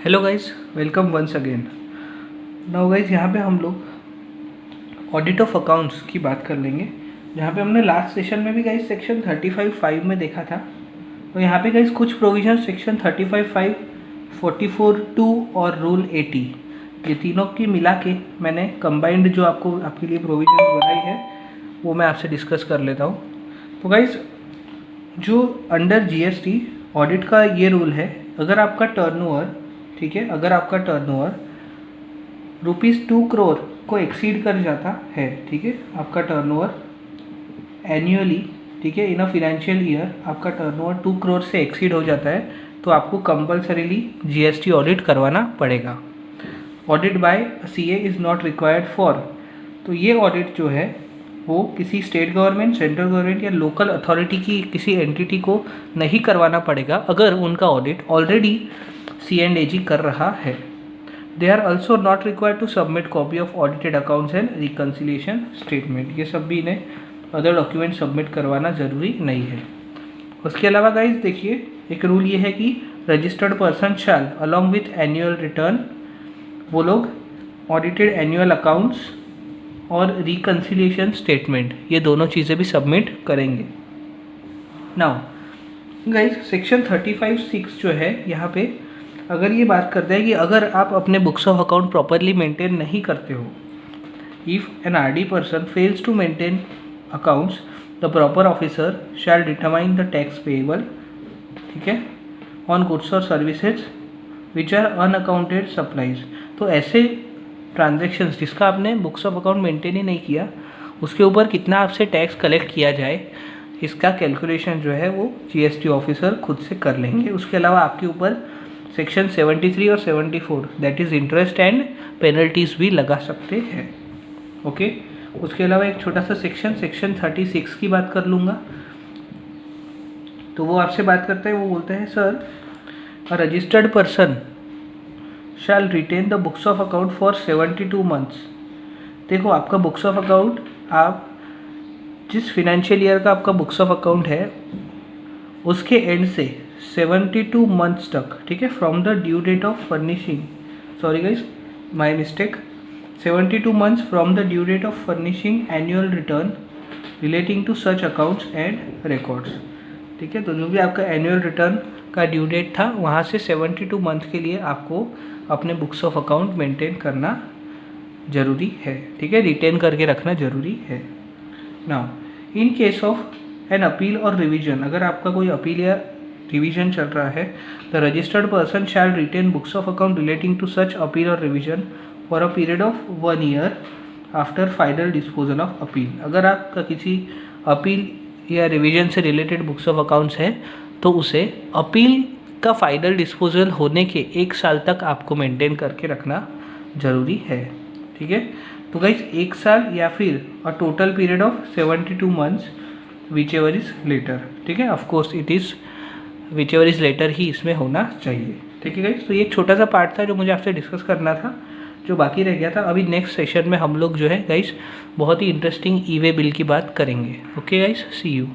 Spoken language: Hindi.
Hello guys, welcome once again. Now guys, यहाँ पे हम लोग ऑडिट ऑफ अकाउंट्स की बात कर लेंगे, जहाँ पे हमने लास्ट सेशन में भी गाइस सेक्शन 35(5) में देखा था। तो यहाँ पे गाइस कुछ प्रोविजन सेक्शन 35(5), 44(2) और रूल 80, ये तीनों की मिला के मैंने कंबाइंड जो आपके लिए प्रोविजन बनाई है वो मैं आपसे डिस्कस कर लेता हूँ। तो गाइस, जो अंडर जीएसटी ऑडिट का ये रूल है, अगर आपका टर्नओवर, ठीक है, अगर आपका टर्नओवर ₹2 करोड़ को एक्सीड कर जाता है, ठीक है, आपका टर्नओवर एनुअली, ठीक है, इन अ फाइनेंशियल ईयर आपका टर्नओवर 2 करोड़ से एक्सीड हो जाता है तो आपको कंपल्सरीली जीएसटी ऑडिट करवाना पड़ेगा। Audit bye CA is not required for, तो ये ऑडिट जो है वो किसी स्टेट गवर्नमेंट, सेंट्रल गवर्नमेंट या लोकल अथॉरिटी की किसी एंटिटी को नहीं करवाना पड़ेगा अगर उनका ऑडिट ऑलरेडी C&AG कर रहा है। They are also not required to submit copy of audited accounts and reconciliation statement, ये सब भी इन्हें अदर डॉक्यूमेंट सबमिट करवाना ज़रूरी नहीं है। उसके अलावा गाइज देखिए, एक रूल ये है कि registered person shell along with annual return, वो लोग ऑडिटेड एनुअल अकाउंट्स और रिकन्सिलिएशन स्टेटमेंट, ये दोनों चीज़ें भी सबमिट करेंगे। नाउ गाइज, सेक्शन 35(6) जो है यहाँ पे अगर ये बात करते हैं कि अगर आप अपने books of account properly maintain नहीं करते हो, if an RD person fails to maintain accounts, the proper officer shall determine the tax payable, ठीक है, ऑन गुड्स और services which are unaccounted supplies. तो ऐसे ट्रांजेक्शन्स जिसका आपने बुक्स ऑफ अकाउंट मेंटेन ही नहीं किया, उसके ऊपर कितना आपसे टैक्स कलेक्ट किया जाए, इसका कैलकुलेशन जो है वो जीएसटी ऑफिसर खुद से कर लेंगे। उसके अलावा आपके ऊपर सेक्शन 73 और 74 that is interest and penalties भी लगा सकते हैं। ओके, उसके अलावा एक छोटा सा सेक्शन 36 की बात कर लूँगा। तो वो आपसे बात करता है, वो बोलता है, sir, a registered person shall retain the books of account for 72 months. देखो, आपका बुक्स ऑफ अकाउंट, आप जिस फिनेंशियल ईयर का आपका बुक्स ऑफ अकाउंट है उसके एंड से 72 मंथ्स तक, ठीक है, from the due date of furnishing, sorry guys, my mistake, 72 months from the due date of furnishing annual return relating to such accounts and records, ठीक है। तो जो भी आपका एनुअल रिटर्न का ड्यू डेट था वहाँ से 72 मंथ के लिए आपको अपने बुक्स ऑफ अकाउंट मेंटेन करना ज़रूरी है, ठीक है, रिटेन करके रखना ज़रूरी है। Now in case of an appeal और रिवीजन, अगर आपका कोई अपील या रिवीजन चल रहा है, the registered person shall retain books of account relating to such appeal और revision for a period of 1 year after final disposal of appeal. अगर आपका किसी अपील या रिवीजन से रिलेटेड बुक्स ऑफ अकाउंट्स है तो उसे अपील का फाइनल डिस्पोजल होने के 1 साल तक आपको मेंटेन करके रखना ज़रूरी है, ठीक है। तो गाइस, 1 साल या फिर a total period of 72 months whichever is later, ठीक है, of course it is whichever is later ही इसमें होना चाहिए, ठीक है गाइस। तो ये एक छोटा सा पार्ट था जो मुझे आपसे डिस्कस करना था, जो बाकी रह गया था। अभी नेक्स्ट सेशन में हम लोग जो है गाइस बहुत ही इंटरेस्टिंग ई-वे बिल की बात करेंगे। Okay guys, see you.